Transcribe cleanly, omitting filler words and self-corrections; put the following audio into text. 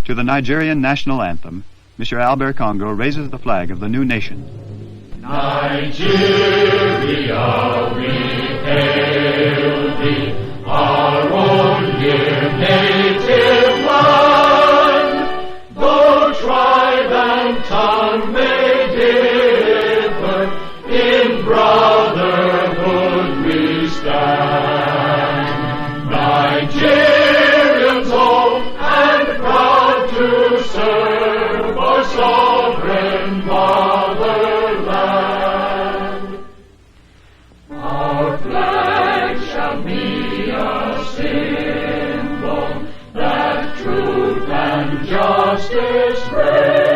To the Nigerian national anthem, Monsieur Albert Congo raises the flag of the new nation. Nigeria, we hail thee, our own dear native land. Though tribe and tongue may differ, in brotherhood we stand. Nigerians old and proud to serve our sovereign motherland. Our flag shall be a symbol that truth and justice reign.